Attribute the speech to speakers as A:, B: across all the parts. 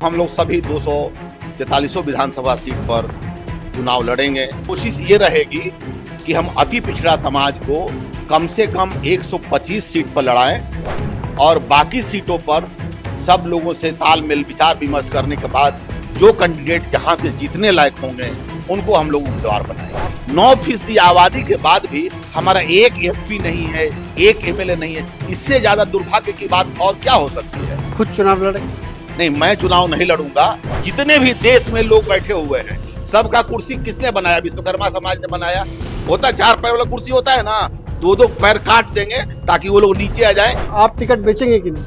A: हम लोग सभी 243 विधानसभा सीट पर चुनाव लड़ेंगे। कोशिश ये रहेगी कि हम अति पिछड़ा समाज को कम से कम 125 सीट पर लड़ाएं और बाकी सीटों पर सब लोगों से तालमेल विचार विमर्श करने के बाद जो कैंडिडेट जहां से जीतने लायक होंगे उनको हम लोग उम्मीदवार बनाएंगे। 9% आबादी के बाद भी हमारा एक एमपी नहीं है, एक एमएलए नहीं है। इससे ज्यादा दुर्भाग्य की बात और क्या हो सकती है।
B: खुद चुनाव लड़े?
A: नहीं, मैं चुनाव नहीं लड़ूंगा। जितने भी देश में लोग बैठे हुए हैं सबका कुर्सी किसने बनाया? विश्वकर्मा समाज ने बनाया। होता 4 पैर वाला कुर्सी होता है ना, 2-2 पैर काट देंगे ताकि वो लोग नीचे आ जाए।
B: आप टिकट बेचेंगे कि नहीं?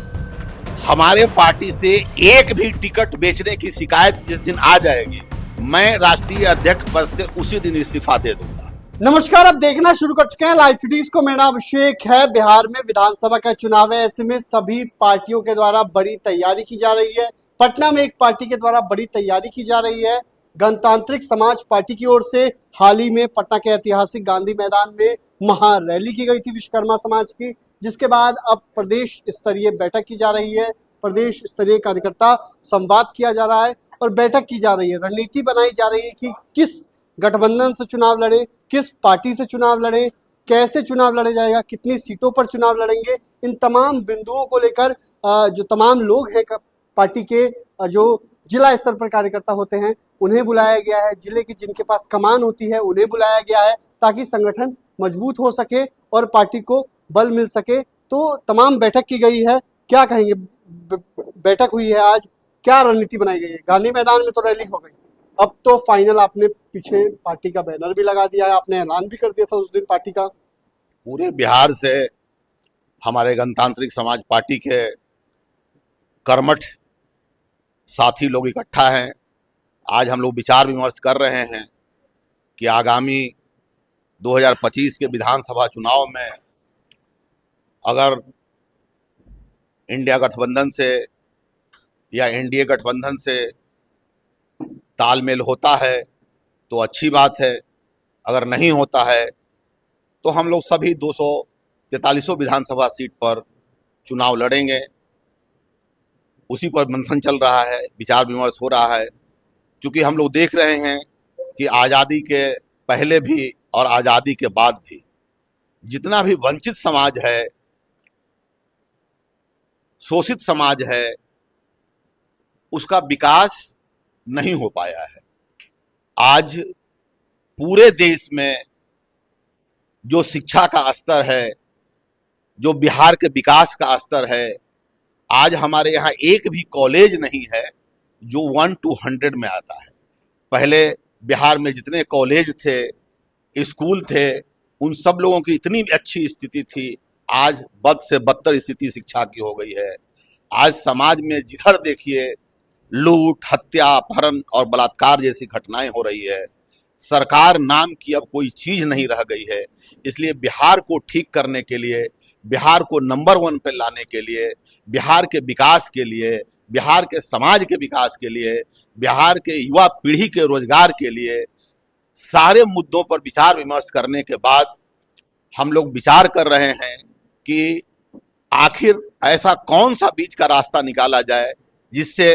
A: हमारे पार्टी से एक भी टिकट बेचने की शिकायत जिस दिन आ जाएगी, मैं राष्ट्रीय अध्यक्ष पद से उसी दिन इस्तीफा दे दूंगा।
B: नमस्कार, अब देखना शुरू कर चुके हैं लाइव सिटीज को। मेरा अभिषेक है। बिहार में विधानसभा का चुनाव है, ऐसे में सभी पार्टियों के द्वारा बड़ी तैयारी की जा रही है। पटना में एक पार्टी के द्वारा बड़ी तैयारी की जा रही है। गणतांत्रिक समाज पार्टी की ओर से हाल ही में पटना के ऐतिहासिक गांधी मैदान में महारैली की गई थी विश्वकर्मा समाज की, जिसके बाद अब प्रदेश स्तरीय बैठक की जा रही है। प्रदेश स्तरीय कार्यकर्ता संवाद किया जा रहा है और बैठक की जा रही है। रणनीति बनाई जा रही है कि किस गठबंधन से चुनाव लड़े, किस पार्टी से चुनाव लड़े, कैसे चुनाव लड़े जाएगा, कितनी सीटों पर चुनाव लड़ेंगे। इन तमाम बिंदुओं को लेकर जो तमाम लोग हैं पार्टी के, जो जिला स्तर पर कार्यकर्ता होते हैं, उन्हें बुलाया गया है। जिले की जिनके पास कमान होती है उन्हें बुलाया गया है ताकि संगठन मजबूत हो सके और पार्टी को बल मिल सके। तो तमाम बैठक की गई है। क्या कहेंगे, बैठक हुई है आज, क्या रणनीति बनाई गई है? गांधी मैदान में तो रैली हो गई, अब तो फाइनल आपने पीछे पार्टी का बैनर भी लगा दिया है, आपने ऐलान भी कर दिया था उस दिन पार्टी का।
A: पूरे बिहार से हमारे गणतांत्रिक समाज पार्टी के कर्मठ साथी लोग इकट्ठा हैं। आज हम लोग विचार विमर्श कर रहे हैं कि आगामी 2025 के विधानसभा चुनाव में अगर इंडिया गठबंधन से या एनडीए गठबंधन से तालमेल होता है तो अच्छी बात है, अगर नहीं होता है तो हम लोग सभी 243 विधानसभा सीट पर चुनाव लड़ेंगे। उसी पर मंथन चल रहा है, विचार विमर्श हो रहा है। क्योंकि हम लोग देख रहे हैं कि आज़ादी के पहले भी और आज़ादी के बाद भी जितना भी वंचित समाज है, शोषित समाज है, उसका विकास नहीं हो पाया है। आज पूरे देश में जो शिक्षा का स्तर है, जो बिहार के विकास का स्तर है, आज हमारे यहाँ एक भी कॉलेज नहीं है जो 1 to 100 में आता है। पहले बिहार में जितने कॉलेज थे, स्कूल थे, उन सब लोगों की इतनी अच्छी स्थिति थी, आज बद से बदतर स्थिति शिक्षा की हो गई है। आज समाज में जिधर देखिए लूट, हत्या, अपहरण और बलात्कार जैसी घटनाएं हो रही है। सरकार नाम की अब कोई चीज नहीं रह गई है। इसलिए बिहार को ठीक करने के लिए, बिहार को नंबर 1 पे लाने के लिए, बिहार के विकास के लिए, बिहार के समाज के विकास के लिए, बिहार के युवा पीढ़ी के रोजगार के लिए सारे मुद्दों पर विचार विमर्श करने के बाद हम लोग विचार कर रहे हैं कि आखिर ऐसा कौन सा बीच का रास्ता निकाला जाए जिससे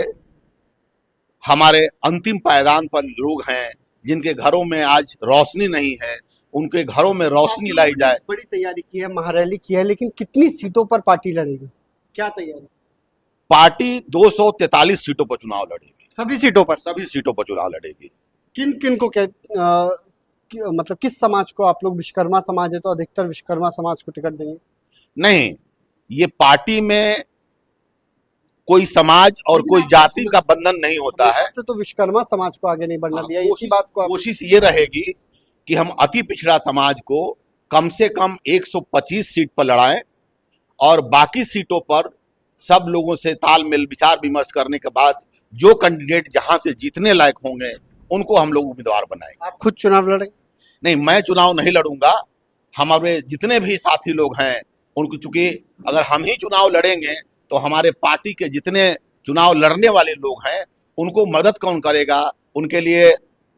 A: हमारे अंतिम पायदान पर लोग हैं जिनके घरों में आज रोशनी नहीं है, उनके घरों में रोशनी लाई जाए।
B: बड़ी तैयारी की है, महारैली की है, लेकिन कितनी सीटों पर पार्टी लड़ेगी, क्या तैयारी?
A: पार्टी 243 सीटों पर चुनाव लड़ेगी।
B: सभी सीटों पर?
A: सभी सीटों पर चुनाव लड़ेगी।
B: किन किन को मतलब किस समाज को? आप लोग विश्वकर्मा समाज है तो अधिकतर विश्वकर्मा समाज को टिकट देंगे?
A: नहीं, ये पार्टी में कोई समाज और कोई जाति का बंधन नहीं होता है।
B: तो विश्वकर्मा समाज को आगे नहीं बढ़ना दिया, इसी बात को
A: कोशिश ये रहेगी कि हम अति पिछड़ा समाज को कम से कम 125 सीट पर लड़ाएं और बाकी सीटों पर सब लोगों से तालमेल विचार विमर्श करने के बाद जो कैंडिडेट जहां से जीतने लायक होंगे उनको हम लोग उम्मीदवार बनाएंगे।
B: आप खुद चुनाव लड़ेंगे?
A: नहीं, मैं चुनाव नहीं लड़ूंगा। हमारे जितने भी साथी लोग हैं उनको, चूंकि अगर हम ही चुनाव लड़ेंगे तो हमारे पार्टी के जितने चुनाव लड़ने वाले लोग हैं उनको मदद कौन करेगा, उनके लिए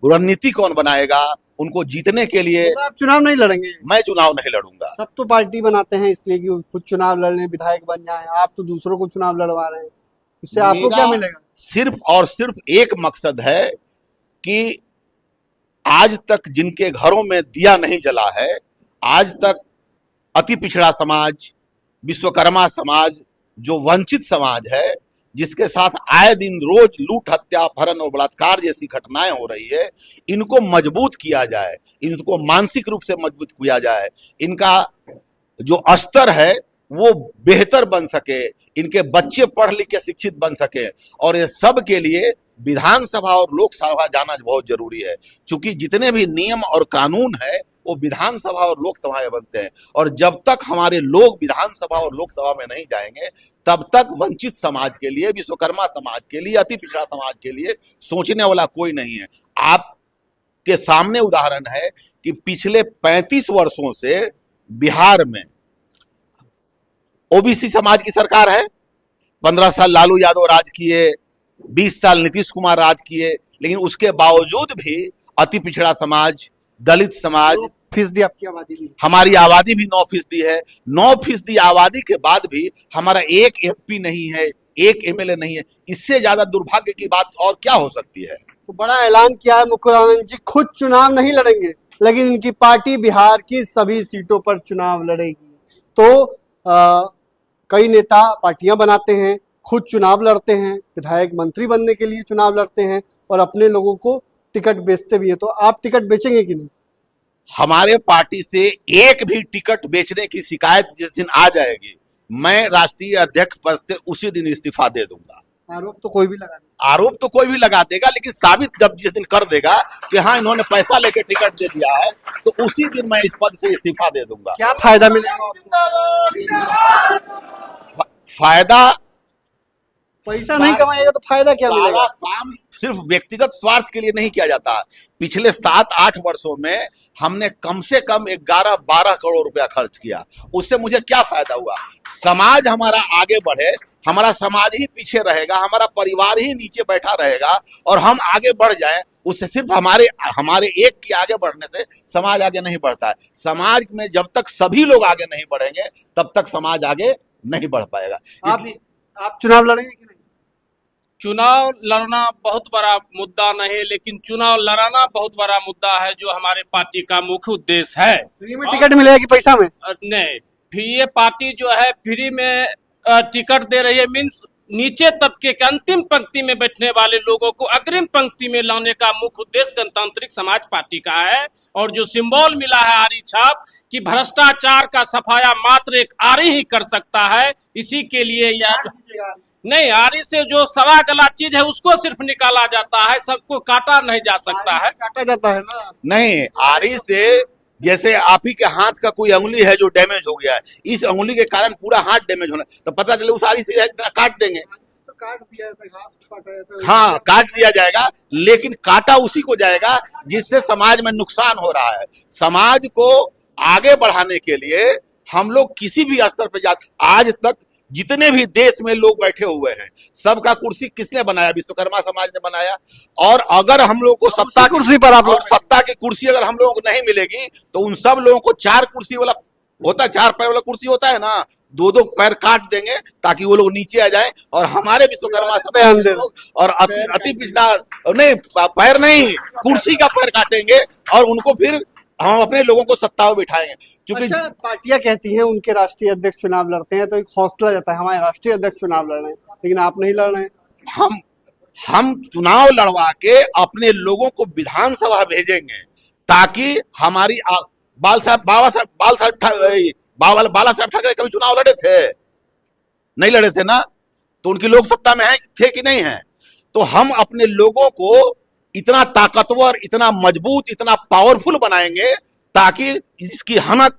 A: रणनीति कौन बनाएगा, उनको जीतने के लिए।
B: तो आप चुनाव नहीं लड़ेंगे?
A: मैं चुनाव नहीं लड़ूंगा।
B: सब तो पार्टी बनाते हैं इसलिए कि खुद चुनाव लड़ लें, विधायक बन जाएं। आप तो दूसरों को चुनाव लड़वा रहे हैं, इससे आपको क्या मिलेगा?
A: सिर्फ और सिर्फ एक मकसद है कि आज तक जिनके घरों में दिया नहीं जला है, आज तक अति पिछड़ा समाज, विश्वकर्मा समाज, जो वंचित समाज है, जिसके साथ आए दिन रोज लूट, हत्या, अपहरण और बलात्कार जैसी घटनाएं हो रही है, इनको मजबूत किया जाए, इनको मानसिक रूप से मजबूत किया जाए, इनका जो स्तर है वो बेहतर बन सके, इनके बच्चे पढ़ लिख के शिक्षित बन सके, और ये सब के लिए विधानसभा और लोकसभा जाना बहुत जरूरी है। क्योंकि जितने भी नियम और कानून है वो विधानसभा और लोकसभा में बनते हैं, और जब तक हमारे लोग विधानसभा और लोकसभा में नहीं जाएंगे तब तक वंचित समाज के लिए, विश्वकर्मा समाज के लिए, अति पिछड़ा समाज के लिए सोचने वाला कोई नहीं है। आपके सामने उदाहरण है कि पिछले 35 वर्षों से बिहार में ओबीसी समाज की सरकार है। 15 साल लालू यादव राज किए, 20 साल नीतीश कुमार राज किए, लेकिन उसके बावजूद भी अति पिछड़ा समाज, दलित समाज,
B: 9% आपकी आबादी भी,
A: हमारी आबादी भी 9% है। 9% आबादी के बाद भी हमारा एक एमपी नहीं है, एक एमएलए नहीं है। इससे ज्यादा दुर्भाग्य की बात और क्या हो सकती है।
B: तो बड़ा ऐलान किया है मुकुलानंद जी, खुद चुनाव नहीं लड़ेंगे, लेकिन इनकी पार्टी बिहार की सभी सीटों पर चुनाव लड़ेगी। तो कई नेता पार्टियां बनाते हैं, खुद चुनाव लड़ते हैं, विधायक मंत्री बनने के लिए चुनाव लड़ते हैं और अपने लोगों को टिकट बेचते भी हैं। तो आप टिकट बेचेंगे कि नहीं?
A: हमारे पार्टी से एक भी टिकट बेचने की शिकायत जिस दिन आ जाएगी, मैं राष्ट्रीय अध्यक्ष पद से उसी दिन इस्तीफा दे दूंगा।
B: आरोप तो कोई भी लगा देगा।
A: आरोप तो कोई भी लगा देगा, लेकिन साबित जब जिस दिन कर देगा कि हाँ इन्होंने पैसा लेके टिकट दे दिया है, तो उसी दिन मैं इस पद से इस्तीफा दे दूंगा।
B: क्या फायदा मिलेगा आपको?
A: फायदा,
B: पैसा नहीं कमाएगा तो फायदा क्या
A: सारा
B: मिलेगा?
A: काम सिर्फ व्यक्तिगत स्वार्थ के लिए नहीं किया जाता। पिछले 7-8 वर्षों में हमने कम से कम 11-12 करोड़ रुपया खर्च किया। उससे मुझे क्या फायदा हुआ? समाज हमारा आगे बढ़े, हमारा समाज ही पीछे रहेगा, हमारा परिवार ही नीचे बैठा रहेगा, और हम आगे बढ़ जाएं, उससे सिर्फ हमारे एक के आगे बढ़ने से समाज आगे नहीं बढ़ता है। समाज में जब तक सभी लोग आगे नहीं बढ़ेंगे तब तक समाज आगे नहीं बढ़ पाएगा। इसलिए
B: आप चुनाव लड़ेंगे कि नहीं?
C: चुनाव लड़ना बहुत बड़ा मुद्दा नहीं, लेकिन चुनाव लड़ाना बहुत बड़ा मुद्दा है, जो हमारे पार्टी का मुख्य उद्देश्य है।
B: फ्री में टिकट मिलेगा कि पैसा में?
C: नहीं, फिर ये पार्टी जो है फ्री में टिकट दे रही है, मीन्स नीचे तबके के अंतिम पंक्ति में बैठने वाले लोगों को अग्रिम पंक्ति में लाने का मुख्य उद्देश्य गणतांत्रिक समाज पार्टी का है। और जो सिंबल मिला है आरी छाप, कि भ्रष्टाचार का सफाया मात्र एक आरी ही कर सकता है, इसी के लिए यह नहीं, आरी से जो सड़ा गला चीज है उसको सिर्फ निकाला जाता है, सबको काटा नहीं जा सकता है।
B: काटा जाता है ना?
A: नहीं, आरी से जैसे आप ही के हाथ का कोई अंगुली है जो डैमेज हो गया है, इस अंगुली के कारण पूरा हाथ डैमेज होना, तो पता चले उस आरी से काट देंगे।
B: तो काट दिया जाता है, घास काटा जाता है।
A: हाँ, काट दिया जाएगा, लेकिन काटा उसी को जाएगा जिससे समाज में नुकसान हो रहा है। समाज को आगे बढ़ाने के लिए हम लोग किसी भी स्तर पर आज तक जितने भी देश में लोग बैठे हुए हैं, सबका कुर्सी किसने बनाया? विश्वकर्मा समाज ने बनाया। और अगर हम लोग को सत्ता
B: कुर्सी पर आप लोग,
A: सत्ता की कुर्सी अगर हम लोगों को नहीं मिलेगी तो उन सब लोगों को 4 कुर्सी वाला होता है, 4 पैर वाला कुर्सी होता है ना, 2-2 पैर काट देंगे ताकि वो लोग नीचे आ जाए, और हमारे विश्वकर्मा समाज के लोग और अति पिछड़ा नहीं, पैर नहीं, कुर्सी का पैर काटेंगे और उनको फिर हम अपने लोगों को सत्ता में बिठाएंगे। क्योंकि
B: अच्छा, पार्टियां कहती हैं उनके राष्ट्रीय अध्यक्ष चुनाव लड़ते हैं, तो एक हौसला जाता है हमारे राष्ट्रीय अध्यक्ष चुनाव लड़ रहे हैं, लेकिन आप नहीं लड़ रहे हैं।
A: हम चुनाव लड़वा के अपने लोगों को विधानसभा भेजेंगे, ताकि हमारी बाला साहब ठाकरे कभी चुनाव लड़े थे? नहीं लड़े थे ना, तो उनकी लोग सत्ता में थे कि नहीं है? तो हम अपने लोगों को इतना ताकतवर, इतना मजबूत, इतना पावरफुल बनाएंगे ताकि इसकी हनक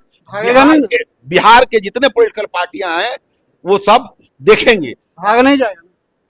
A: बिहार के जितने पॉलिटिकल पार्टियां हैं वो सब देखेंगे।
B: भाग नहीं जाएगा।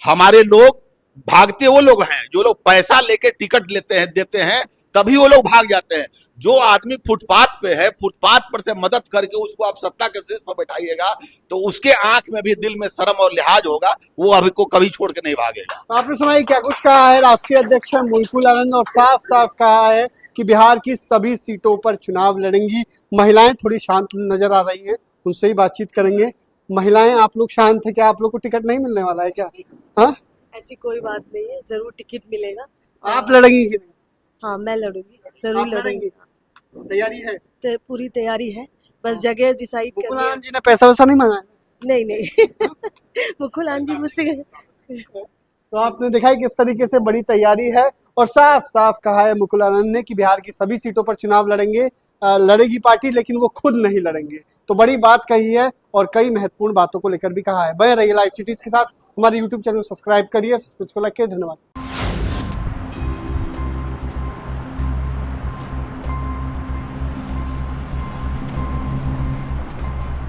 A: हमारे लोग भागते वो लोग हैं जो लोग पैसा लेके टिकट देते हैं, तभी वो लोग भाग जाते हैं। जो आदमी फुटपाथ पे है, फुटपाथ पर से मदद करके उसको आप सत्ता के शीर्ष पर बैठाइएगा तो उसके आंख में भी दिल में शर्म और लिहाज होगा, वो अभी को कभी छोड़ के नहीं भागेगा।
B: आपने सुना ही क्या कुछ कहा है राष्ट्रीय अध्यक्ष मुकुलानंद, और साफ साफ कहा है कि बिहार की सभी सीटों पर चुनाव लड़ेंगी। महिलाएं थोड़ी शांत नजर आ रही हैं, उनसे ही बातचीत करेंगे। महिलाएं, आप लोग शांत है क्या? आप लोग को टिकट नहीं मिलने वाला है क्या? हाँ,
D: ऐसी कोई बात नहीं है, जरूर टिकट मिलेगा।
B: आप लड़ेंगी कि नहीं?
D: हाँ, मैं लड़ूंगी, जरूर
B: आप
D: लड़ूंगी।
B: लड़ेंगी? तैयारी है?
D: तो पूरी तैयारी है, बस जगह डिसाइड
B: मुकुल
D: करनी है।
B: आनंद जी ने पैसा वैसा नहीं मांगा?
D: नहीं नहीं मुकुल आनंद जी मुझसे
B: तो आपने देखा है किस तरीके से बड़ी तैयारी है और साफ साफ कहा है मुकुल आनंद ने कि बिहार की सभी सीटों पर चुनाव लड़ेंगे, लड़ेगी पार्टी लेकिन वो खुद नहीं लड़ेंगे। तो बड़ी बात कही है और कई महत्वपूर्ण बातों को लेकर भी कहा है। बने रहिए लाइव सिटीज के साथ, हमारे यूट्यूब चैनल को सब्सक्राइब करिए, फेसबुक को लाइक करिए। धन्यवाद।